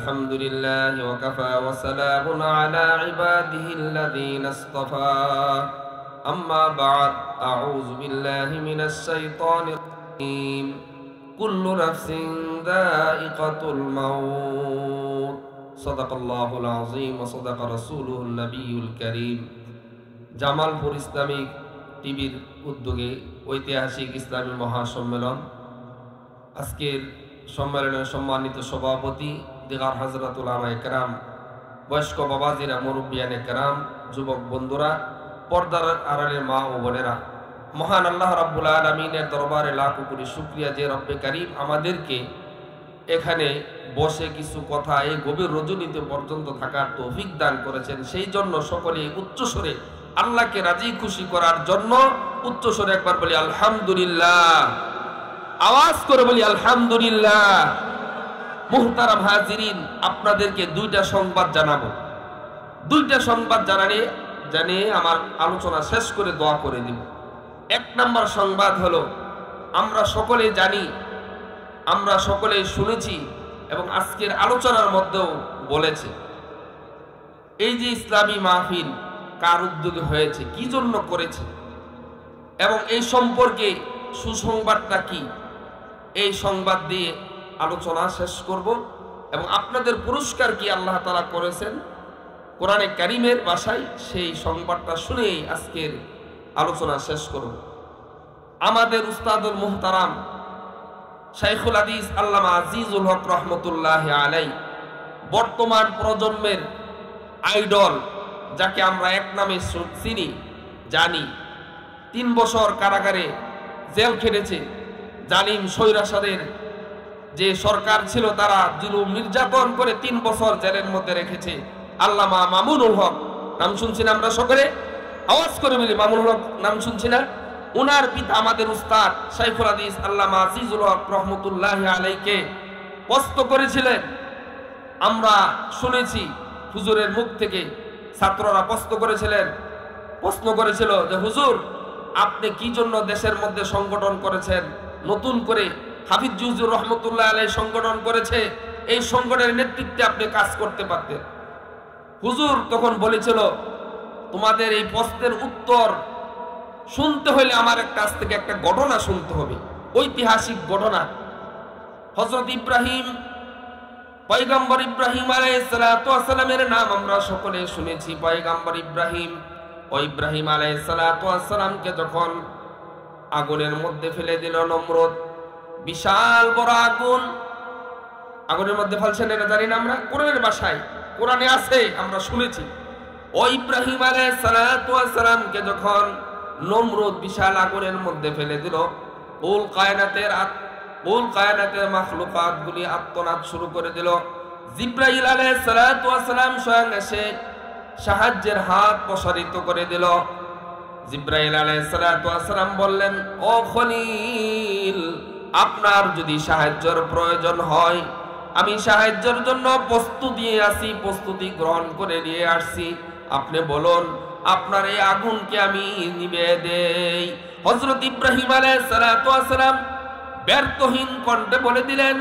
الحمد لله وكفى وسلام على عباده الذين اصطفى أما بعد أعوذ بالله من الشيطان الرجيم كل نفس ذائقة الموت صدق الله العظيم وصدق رسوله النبي الكريم Jamalpur Islamic টিভির উদ্যোগে ঐতিহাসিক ইসলামী মহাসম্মেলন। আজকের সম্মেলনের সম্মানিত সভাপতি দিগার হযরত উলামায়ে কেরাম, বয়স্ক বাবাজিরা, মুরব্বিয়ানে কেরাম, যুবক বন্ধুরা, পর্দার আড়ালের মা ও বোনেরা, মহান আল্লাহ রাব্বুল আলামিনের দরবারে লাখো কোটি শুকরিয়া যে রব্বে কারীম আমাদেরকে এখানে বসে কিছু কথা এই গভীর রজনীতে পর্যন্ত থাকার তৌফিক দান করেছেন। সেই জন্য সকলে উচ্চস্বরে আল্লাহকে রাজি খুশি করার জন্য উচ্চস্বরে একবার বলি আলহামদুলিল্লাহ, আওয়াজ করে বলি আলহামদুলিল্লাহ। মুহতারাম হাজিরিন, আপনাদেরকে দুইটা সংবাদ জানাবো। দুইটা সংবাদ জানিয়ে আমার আলোচনা শেষ করে দোয়া করে দিব। এক নম্বর সংবাদ হলো, আমরা সকলে জানি, আমরা সকলে শুনেছি এবং আজকের আলোচনার মধ্যেও বলেছে, এই যে ইসলামী মাহফিল কার উদ্যোগে হয়েছে, কি জন্য করেছে এবং এই সম্পর্কে সুসংবাদটা কি, এই সংবাদ দিয়ে আলোচনা শেষ করব এবং আপনাদের পুরস্কার কি আল্লাহ তাআলা করেছেন কোরআনে কারীমের ভাষায়, সেই সংবাদটা শুনেই আজকের আলোচনা শেষ করব। আমাদের উস্তাদুল মুহতারাম শাইখুল হাদিস আল্লামা আজিজুল হক রহমতুল্লাহি আলাইহি, বর্তমান প্রজন্মের আইডল, যাকে আমরা এক নামে চিনি জানি, 3 বছর কারাগারে জেল খেটেছে। জালিম স্বৈরাচারের যে সরকার ছিল তারা জুলুম নির্যাতন করে 3 বছর জেলের মধ্যে রেখেছে। আল্লামা মামুনুল হক, নাম শুনছি না আমরা সকলে? আওয়াজ করে বলি, মামুনুল হক নাম শুনছি না? উনার পিতা আমাদের উস্তাদ শাইখুল হাদিস আল্লামা আজিজুল হক রহমতুল্লাহি আলাইহিকে প্রশ্ন করেছিলেন। আমরা শুনেছি হুজুরের মুখ থেকে, ছাত্ররা প্রশ্ন করেছিল যে হুজুর, আপনি কি জন্য দেশের মধ্যে সংগঠন করেছেন, নতুন করে হাফিজ হুজুর রহমতুল্লাহ আলাইহি সংগঠন করেছে, এই সংগঠনের নেতৃত্বে আপনি কাজ করতে পারতেন। হুজুর তখন বলেছিল, তোমাদের এই প্রশ্নের উত্তর শুনতে হলে আমার কাছ থেকে একটা ঘটনা শুনতে হবে, ঐতিহাসিক ঘটনা। হযরত ইব্রাহিম, পয়গম্বর ইব্রাহিম আলাইহিস সালাতু ওয়াস সালামের নাম আমরা সকলে শুনেছি। পয়গম্বর ইব্রাহিম, ওই ইব্রাহিম আলাইহিস সালাতু ওয়াস সালামকে যখন আগুনের মধ্যে ফেলে দিল নমরুদ, বিশাল বড় আগুন, আগুনের মধ্যে ফেলছেন, এটা জানি না আমরা, কোরআনের ভাষায়, কোরআনে আছে, আমরা শুনেছি। ওই ইব্রাহিম আলাইহিস সালাতু ওয়াস সালামকে যখন নমরুদ বিশাল আগুনের মধ্যে ফেলে দিল, কুল কায়নাতের মাখলুকাত গুলি আত্মনাদ শুরু করে দিল। জিবরাইল আলাইহিস সালাতু ওয়াস সালাম স্বয়ং এসে সাহায্যের হাত প্রসারিত করে দিল। জিবরাইল আলাইহিস সালাতু ওয়াস সালাম বললেন, ও খলিল, আপনার যদি সাহায্যের প্রয়োজন হয়, আমি সাহায্যের জন্য প্রস্তুতি গ্রহণ করে নিয়ে আসছি, আপনি বলুন, আপনার এই আগুনকে আমি নিভিয়ে দেই। হযরত ইব্রাহিম আলাইহিস সালাতু ওয়াস সালাম ব্যর্থহীন কণ্ঠে বলে দিলেন,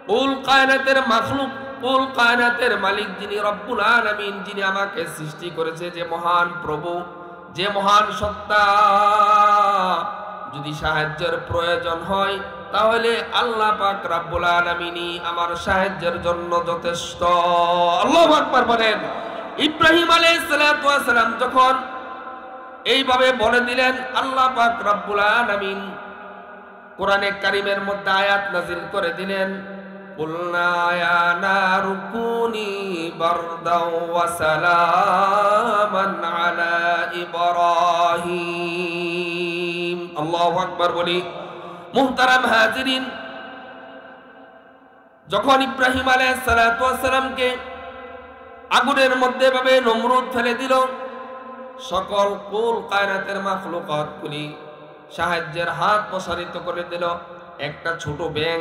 কুল কায়নাতের মালিক যিনি রব্বুল আলামিন, যিনি আমাকে সৃষ্টি করেছে, যে মহান প্রভু, যে মহান সত্তা, যদি সাহায্যের প্রয়োজন হয় তাহলে আল্লাহ পাক রব্বুল আলামিনই আমার সাহায্যের জন্য যথেষ্ট। আল্লাহু আকবার বলেন। ইব্রাহিম আলাইহিস সালাতু ওয়াস সালাম যখন এইভাবে বলে দিলেন, আল্লাহ পাক রব্বুল আলামিন কোরআনে কারীমের মধ্যে আয়াত নাযিল করে দিলেন, কুলনা ইয়া নারু কুনি বারদাও ওয়া সালামান আলা ইব্রাহিম। আল্লাহু আকবার বলি। মুহতারাম হাজিরিন, যখন ইব্রাহিম আলাইহিস সালাতু ওয়াস সালামকে আগুনের মধ্যে ভাবে নমরুদ ফেলে দিল, সকল কুল কায়নাতের মাখলুকাত গুলি সাহায্যের হাত প্রসারিত করে দিল। একটা ছোট ব্যাঙ,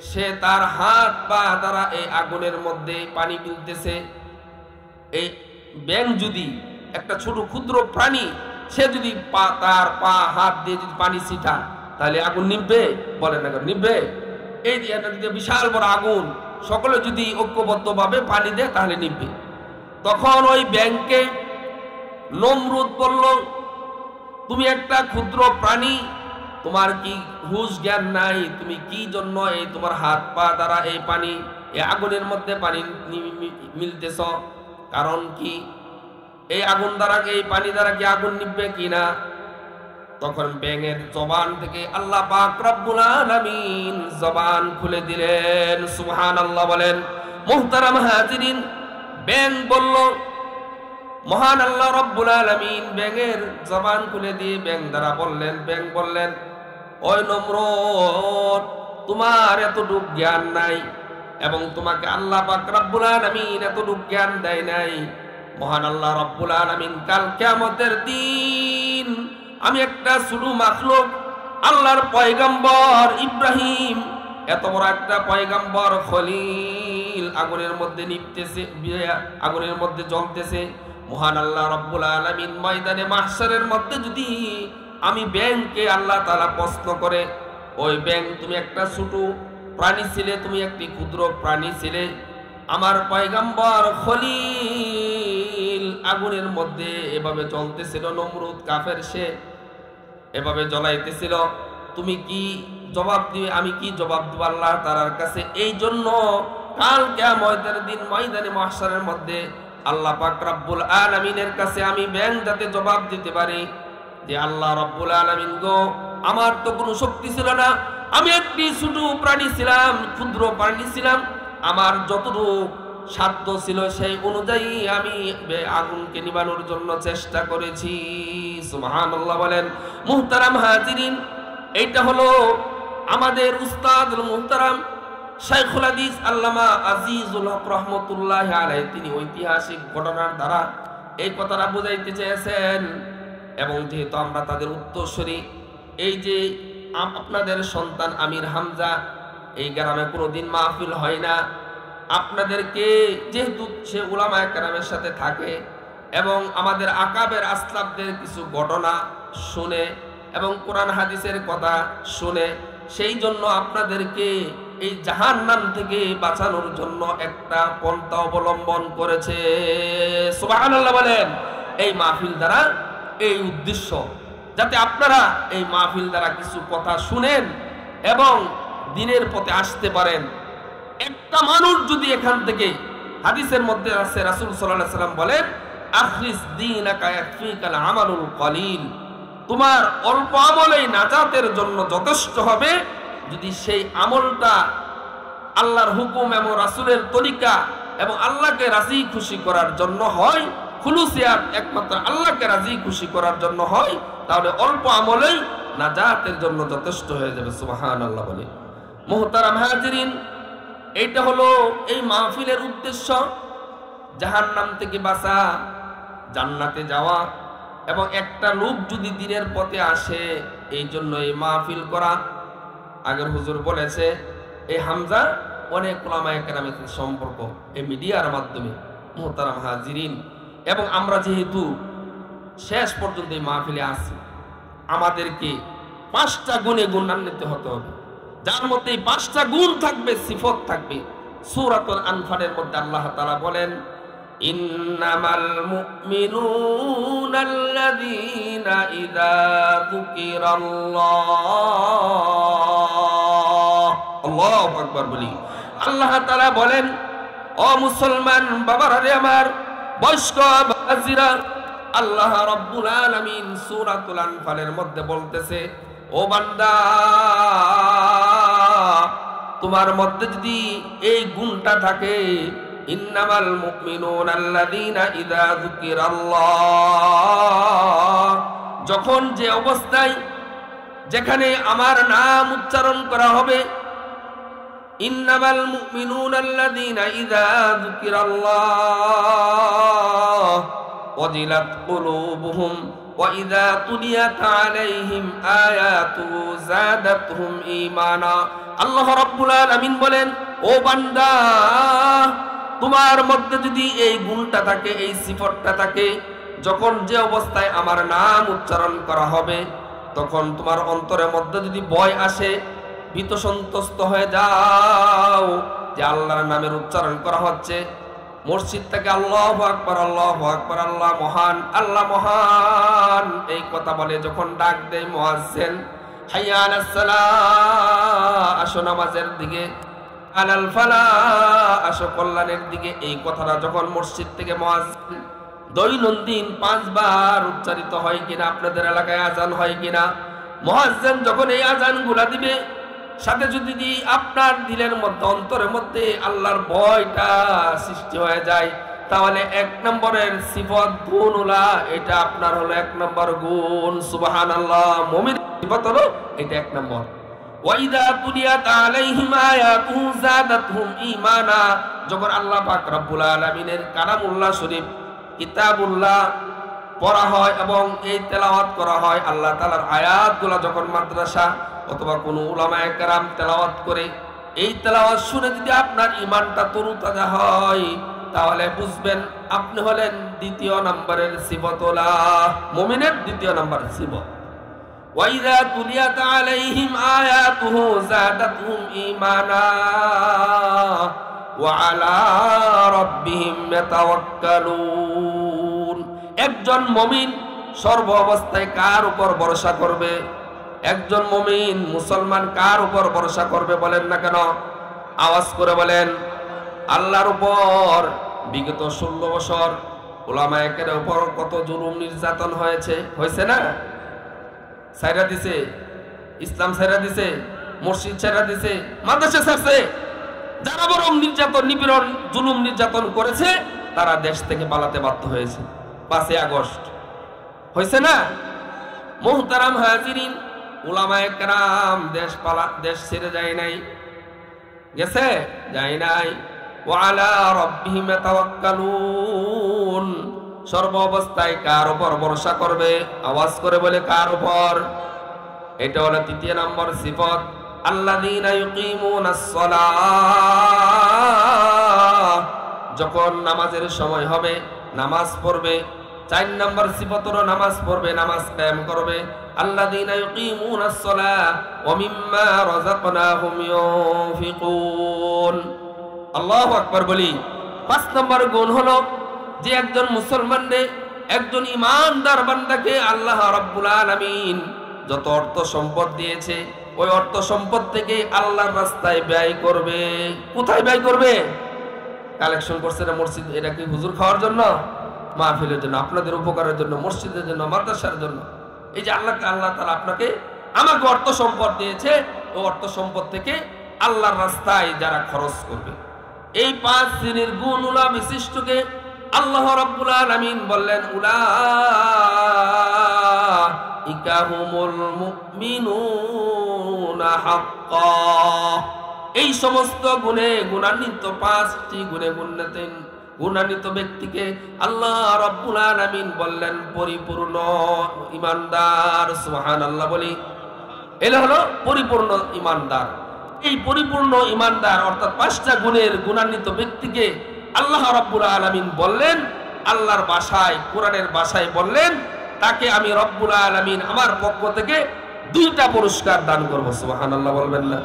সে তার হাত পা দ্বারা এই আগুনের মধ্যে পানি ফেলতেছে। এই ব্যাঙ যদি একটা ছোট ক্ষুদ্র প্রাণী, সে যদি তার পা হাত দিয়ে যদি পানি ছিটা, তাহলে আগুন নিভবে? বলেন না, নিভবে? এই যে বিশাল বড় আগুন, সকলে যদি ঐক্যবদ্ধভাবে পানি দেয় তাহলে নিবে। তখন ওই ব্যাংকে নমরুদ বলল, তুমি একটা ক্ষুদ্র প্রাণী, তোমার কি হুঁশ জ্ঞান নাই? তুমি কি জন্য এই তোমার হাত পা দ্বারা এই পানি, এই আগুনের মধ্যে পানি মিলতেছ? কারণ কি এই আগুন দ্বারা, এই পানি দ্বারা কি আগুন নিবে কিনা? তখন ব্যাঙের জবান থেকে আল্লাহ পাক রব্বুল আলামিন জবান খুলে দিলেন। সুবহানাল্লাহ বলেন। মুহতারাম হাজিরিন, ব্যাঙ বলল, মহান আল্লাহ রব্বুল আলামিন ব্যাঙের জবান খুলে দিয়ে ব্যাঙ বললেন, ওই নমরুদ, তোমার এতটুক জ্ঞান নাই এবং তোমাকে আল্লাহ পাক রব্বুল আলামিন এতটুক জ্ঞান দেয় নাই। মহান আল্লাহ রব্বুল আলামিন কাল কিয়ামতের দিন আমি একটা ছোট মাখলুক, আল্লাহর পয়গম্বর ইব্রাহিম, এত বড় একটা পয়গম্বর খলিল আগুনের মধ্যে নিপতেছে, আগুনের মধ্যে জ্বলতেছে। মহান আল্লাহ রব্বুল আলামিন ময়দানে মাহশারের মধ্যে যদি আমি ব্যাংকে আল্লাহ তাআলা প্রশ্ন করে, ওই ব্যাং, তুমি একটা ছোট প্রাণী ছিলে, তুমি একটি ক্ষুদ্র প্রাণী ছিলে, আমার পয়গম্বর খলিল আগুনের মধ্যে এভাবে জ্বলতেছিল, নমরুদ কাফের সে এভাবে জ্বলাইতেছিল, তুমি কি জবাব দিবে? আমি কি জবাব দিব আল্লাহ তাআলার কাছে? এই জন্য কাল কিয়ামতের দিন ময়দানে মাহশারের মধ্যে আল্লাহ পাক রব্বুল আলামিনের কাছে আমি ব্যাং যাতে জবাব দিতে পারি যে, আল্লাহ রব্বুল আলামিন গো, আমার তো কোনো শক্তি ছিল না, আমি একটি ছোট প্রাণী ছিলাম, ক্ষুদ্র প্রাণী ছিলাম, আমার যতটুকু সাধ্য ছিল সেই অনুযায়ী আমি আগুনকে নিবানোর জন্য চেষ্টা করেছি। সুবহানাল্লাহ বলেন। মুহতারাম হাজিরিন, এইটা হলো আমাদের উস্তাদ মুহতারাম শাইখুল হাদিস আল্লামা আজিজুল হক রহমতুল্লাহি আলাইহি, তিনি ঐতিহাসিক ঘটনার দ্বারা এই কথাটা বুঝাইতে চেয়েছেন। এবং যেহেতু আমরা তাদের উত্তরসূরি, এই যে আপনাদের সন্তান আমির হামজা, এই গ্রামে কোনোদিন মাহফিল হয় না, আপনাদেরকে যেহেতু সে উলামায়ে কেরামের সাথে থাকে এবং আমাদের আকাবের আসলাফদের কিছু ঘটনা শুনে এবং কোরআন হাদিসের কথা শুনে, সেই জন্য আপনাদেরকে এই জাহান্নাম থেকে বাঁচানোর জন্য একটা পন্থা অবলম্বন করেছে। সুবহানাল্লাহ বলেন। এই মাহফিল দ্বারা এই উদ্দেশ্য, যাতে আপনারা এই মাহফিল দ্বারা কিছু কথা শুনেন এবং দ্বীনের পথে আসতে পারেন। একটা মানুষ যদি এখান থেকে, হাদিসের মধ্যে আছে রাসূল সাল্লাল্লাহু আলাইহি ওয়াসাল্লাম বলেন, আখরিস দীনাকা ইয়াকফিকাল আমালুল কলিল, তোমার অল্প আমলেই নাজাতের জন্য যথেষ্ট হবে যদি সেই আমলটা আল্লাহর হুকুম এবং রাসূলের তরিকা এবং আল্লাহকে রাজি খুশি করার জন্য হয়, খুলুসিয়াত একমাত্র আল্লাহকে রাজি খুশি করার জন্য হয়, তাহলে অল্প আমলেই নাজাতের জন্য যথেষ্ট হয়ে যাবে। সুবহানাল্লাহ বলে। মুহতারাম হাজিরিন, এইটা হলো এই মাহফিলের উদ্দেশ্য, জাহান্নাম থেকে বাঁচা, জান্নাতে যাওয়া। এবং একটা লোক যদি দ্বীনের পথে আসে, এই জন্য এই মাহফিল করা। আগের হুজুর বলেছে, এই হামজা অনেক উলামায়ে কেরামের সম্পর্ক এই মিডিয়ার মাধ্যমে। মুহতারাম হাজিরিন, এবং আমরা যেহেতু শেষ পর্যন্ত এই মাহফিলে আছি, আমাদেরকে 5টা গুণে গুণান্বিত হতে হবে, যার মধ্যে এই 5টা গুণ থাকবে, সিফত থাকবে। সূরাতুল আনফালের মধ্যে আল্লাহ তাআলা বলেন, ইন্নামাল মুমিনুনা আল্লাযীনা ইযা যুকিরাল্লাহ, আল্লাহু আকবার বলি। আল্লাহ তাআলা বলেন, ও মুসলমান বাবারা রে আমার, বয়স্ক বাজিরা, আল্লাহ রাব্বুল আলামিন সূরাতুল আনফালের মধ্যে বলতেছে, ও বান্দা, তোমার মধ্যে যদি এই গুণটা থাকে, ইন্নামাল মুমিনুনা আল্লাযীনা ইযা যুকিরাল্লাহ, যখন যে অবস্থায় যেখানে আমার নাম উচ্চারণ করা হবে, ইন্নামাল মুমিনুনা আল্লাযীনা ইযা যুকিরাল্লাহ ওয়াজিলাত কুলুবুহুম ওয়া ইযা তুলিয়াত আলাইহিম আয়াতুহু যাদাতহুম ঈমানা। আল্লাহ রাব্বুল আলামিন বলেন, ও বান্দা, তোমার মধ্যে যদি এই গুণটা থাকে, এই সিফতটা থাকে, যখন যে অবস্থায় আমার নাম উচ্চারণ করা হবে, তখন তোমার অন্তরের মধ্যে যদি ভয় আসে, ভীত সন্ত্রস্ত হয়ে যাও, যে আল্লাহর নামের উচ্চারণ করা হচ্ছে, মসজিদ থেকে আল্লাহু আকবার, আল্লাহু আকবার, আল্লাহ মহান, আল্লাহ মহান এই কথা বলে যখন ডাক দেয় মুয়াজ্জিন, হাইয়া আলাস সালাহ, আসো নামাজের দিকে, আলাল ফালাহ, আসো কল্যাণের দিকে, এই কথাটা যখন মসজিদ থেকে মুয়াজ্জিন দৈনন্দিন 5 বার উচ্চারিত হয় কিনা, আপনাদের এলাকায় আজান হয় কিনা, মুয়াজ্জিন যখন এই আজানগুলা দিবে, সাথে যদি আপনার দিলের মধ্যে, অন্তরের মধ্যে আল্লাহর ভয়টা সৃষ্টি হয়ে যায়, তাহলে 1 নম্বরের সিফত গুণউলা, এটা আপনার হলো 1 নম্বর গুণ। সুবহানাল্লাহ, মুমিন সিফত হলো এটা 1 নম্বর। ওয়াইদা তুলিয়াত আলাইহিম আয়াতুহু যাদাতহুম ঈমানা, যখন আল্লাহ পাক রব্বুল আলামিনের কালামুল্লাহ শরীফ, কিতাবুল্লাহ পড়া হয় এবং এই তেলাওয়াত করা হয়, আল্লাহ তাআলার আয়াতগুলো যখন মাদ্রাসা অথবা কোনো উলামায়ে কেরাম তেলাওয়াত করে, এই তেলাওয়াত শুনে যদি আপনার ঈমানটা তরুতাজা হয়, তাহলে বুঝবেন আপনি হলেন 2 নম্বরের সিফতওয়ালা, মুমিনের 2 নম্বরের সিফত। ওয়াইদা তুলিয়াত আলাইহিম আয়াতুহু যাদাতহুম ঈমানা ওয়া আলা রাব্বিহিম ইয়াতাওয়াক্কালুন। একজন মুমিন সর্ব অবস্থায় কার উপর ভরসা করবে? একজন মুমিন মুসলমান কার উপর ভরসা করবে বলেন না কেন? আওয়াজ করে বলেন, আল্লাহর উপর। বিগত 16 বছর উলামায়ে কেরামের উপর কত জুলুম নির্যাতন হয়েছে না? ছাইরা দিছে, ইসলাম ছাইরা দিছে, মসজিদ ছাইরা দিছে, মাদ্রাসা ছাড়ছে। যারা বরং নির্যাতন, নিপীড়ন, জুলুম নির্যাতন করেছে, তারা দেশ থেকে পালাতে বাধ্য হয়েছে। 5 আগস্ট হয়েছে না? মুহতারাম হাজিরিন, উলামায়ে কেরাম দেশ ছেড়ে যায় নাই, গেছে? যায় নাই। ওয়া আলা রাব্বিহিম ইয়াতাওয়াক্কালুন, সর্ব অবস্থায় কার উপর ভরসা করবে? আওয়াজ করে বলে কার উপর? এটা হলো 3 নম্বর সিফত, আল্লাযীনা ইউকিমুনাস সালাহ, যখন নামাজের সময় হবে নামাজ পড়বে। 4 নম্বর সিফত হলো নামাজ পড়বে, নামাজ কায়েম করবে। আল্লাযীনা ইউকিমুনাস সালাহ ওয়া মিম্মা রাযাকনাহুম ইউনফিকুন। আল্লাহু আকবার বলি। 5 নম্বর গুণ হলো যে একজন মুসলমানকে, একজন ঈমানদার বান্দাকে আল্লাহ রাব্বুল আলামিন যত অর্থ সম্পদ দিয়েছে, ওই অর্থ সম্পদ থেকে আল্লাহর রাস্তায় ব্যয় করবে। কোথায় ব্যয় করবে? কালেকশন করছে না মসজিদ, এটা কি হুজুর খাওয়ার জন্য? মাহফিলের জন্য, আপনাদের উপকারের জন্য, মসজিদের জন্য, মাদ্রাসার জন্য। এই যে আল্লাহ তাআলা আপনাকে আমাকে অর্থ সম্পদ দিয়েছে, ওই অর্থ সম্পদ থেকে আল্লাহর রাস্তায় যারা খরচ করবে, এই 5 শ্রেণীর গুণউলা বিশিষ্টকে আল্লাহ রাব্বুল আলামিন বললেন, উলাইকা হুমুল মুমিনুনা হাক্কা। এই সমস্ত গুণে গুণান্বিত, 5টি গুণে গুণান্বিত ব্যক্তিকে আল্লাহ রাব্বুল আলামিন বললেন পরিপূর্ণ ঈমানদার। সুবহানাল্লাহ বলি। এরা হলো পরিপূর্ণ ঈমানদার। এই পরিপূর্ণ ঈমানদার অর্থাৎ 5টা গুণের গুণান্বিত ব্যক্তিকে আল্লাহ রাব্বুল আলামিন বললেন, আল্লাহর ভাষায়, কোরআনের ভাষায় বললেন, তাকে আমি রব্বুল আলামিন আমার পক্ষ থেকে 2টা পুরস্কার দান করব। সুবহানাল্লাহ বলবেন না?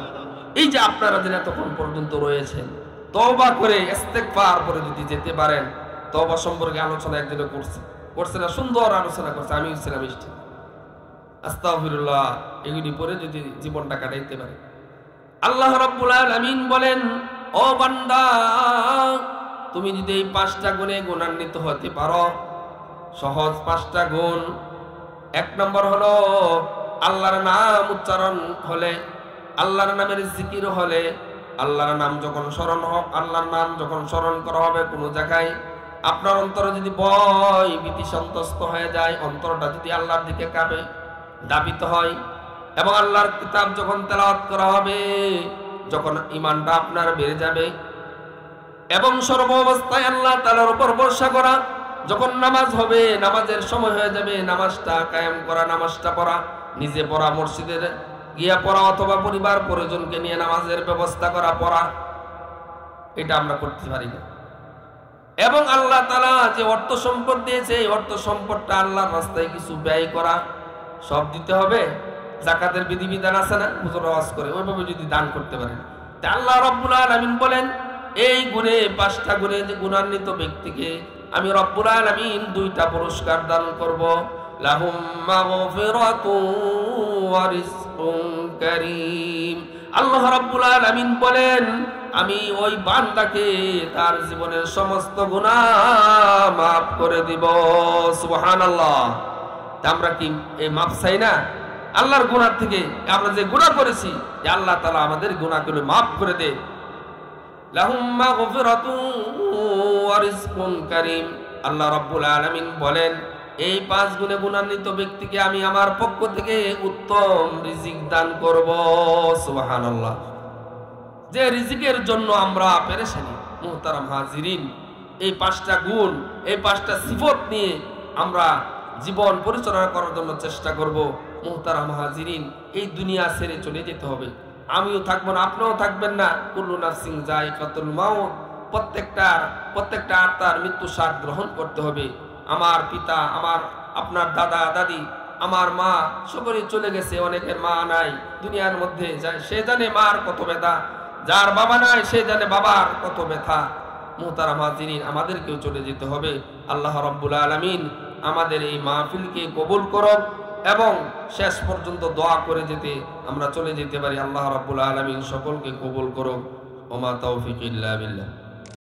এই যে আপনারা যেন এতক্ষণ পর্যন্ত রয়েছেন, তওবা করে ইস্তেগফার করে যদি যেতে পারেন, তওবা সম্পর্কে আলোচনা একজনে করছে না, সুন্দর আলোচনা করছে, আমিও ছিলাম ইষ্টি। আস্তাগফিরুল্লাহ, এগুলি পরে যদি জীবনটা কাটাইতে পারে। আল্লাহ রাব্বুল আলামিন বলেন, ও বান্দা, তুমি যদি এই 5টা গুণে গুণান্বিত হতে পারো, সহজ 5টা গুণ। 1 নম্বর হলো আল্লাহর নাম উচ্চারণ হলে, আল্লাহর নামের জিকির হলে, আল্লাহর নাম যখন আল্লাহর নাম যখন স্মরণ করা হবে কোনো জায়গায়, আপনার অন্তরে যদি ভয় ভীতি সন্ত্রস্ত হয়ে যায়, অন্তরটা যদি আল্লাহর দিকে কাঁপে, দাবিত হয়, এবং আল্লাহর কিতাব যখন তেলাওয়াত করা হবে, যখন ঈমানটা আপনার বেড়ে যাবে, এবং সর্ব অবস্থায় আল্লাহ তাআলার উপর ভরসা করা, যখন নামাজ হবে, নামাজের সময় হয়ে যাবে, নামাজটা কায়েম করা, নামাজটা পড়া, নিজে পড়া, মসজিদে গিয়া পড়া, অথবা পরিবার পরিজনকে নিয়ে নামাজের ব্যবস্থা করা, পড়া, এটা আমরা করতে পারি না। এবং আল্লাহ তাআলা যে অর্থ সম্পদ দিয়েছে, এই অর্থ সম্পদটা আল্লাহর রাস্তায় কিছু ব্যয় করা, সব দিতে হবে। যাকাতের বিধিবিধান আছে না, হুজুর ওয়াজ করে, ওইভাবে যদি দান করতে পারেন, আল্লাহ রাব্বুল আলামিন বলেন এই গুণে 5টা গুণে যে গুণান্বিত ব্যক্তিকে আমি রব্বুল আলামিন 2টা পুরস্কার দান করব। লাহুম মাগফিরাতুন ওয়া রিজকুন কারীম। আল্লাহ রাব্বুল আলামিন বলেন আমি ওই বান্দাকে তার জীবনের সমস্ত গুনাহ মাফ করে দিব। সুবহানাল্লাহ। আমরা কি এই মাফ চাই না? আল্লাহর গুনাহ থেকে আমরা যে গুনাহ করেছি যে আল্লাহ তাআলা আমাদের গুনাহগুলো মাফ করে দেয়। লাহুম মাগফিরাতুন ওয়া রিজকুন কারীম। আল্লাহ রাব্বুল আলামিন বলেন এই 5 গুণে গুণান্বিত ব্যক্তিকে আমি আমার পক্ষ থেকে উত্তম রিজিক দান করব। সুবহানাল্লাহ। যে রিজিকের জন্য আমরা পেরেশানি, মুহতারাম হাজিরিন, এই 5টা গুণ, এই 5টা সিফত নিয়ে আমরা জীবন পরিচালনা করার জন্য চেষ্টা করব। মুহতারাম হাজিরিন, এই দুনিয়া ছেড়ে চলে যেতে হবে। আমিও থাকবো না, আপনিও থাকবেন না। কুল্লু নাফসিন যায়কাতুল মাউত। প্রত্যেকটা আত্মার মৃত্যু স্বাদ গ্রহণ করতে হবে। আমার পিতা, আপনার দাদা দাদি, আমার মা সকলেই চলে গেছে। অনেকের মা নাই দুনিয়ার মধ্যে, সে জানে মার কত ব্যথা। যার বাবা নাই সে জানে বাবার কত ব্যথা। মুহতারাম হাজিরিন, আমাদেরকেও চলে যেতে হবে। আল্লাহ রাব্বুল আলামিন আমাদের এই মাহফিলকে কবুল করুন এবং শেষ পর্যন্ত দোয়া করে যেতে আমরা চলে যেতে পারি। আল্লাহ রাব্বুল আলামিন সকলকে কবুল করুন। ওয়া মা তাওফীক ইল্লা বিল্লাহ।